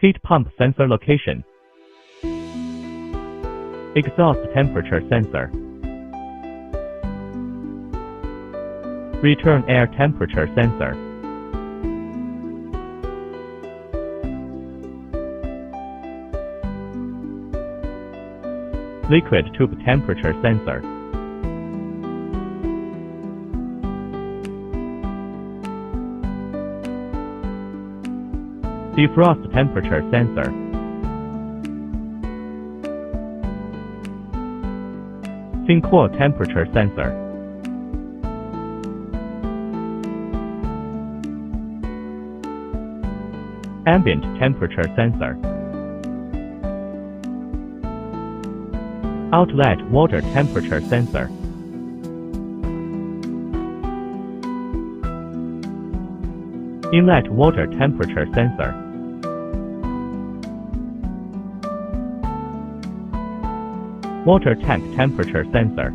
Heat pump sensor location. Exhaust temperature sensor. Return air temperature sensor. Liquid tube temperature sensor. Defrost temperature sensor. Sink core temperature sensor. Ambient temperature sensor. Outlet water temperature sensor. Inlet water temperature sensor. Water tank temperature sensor.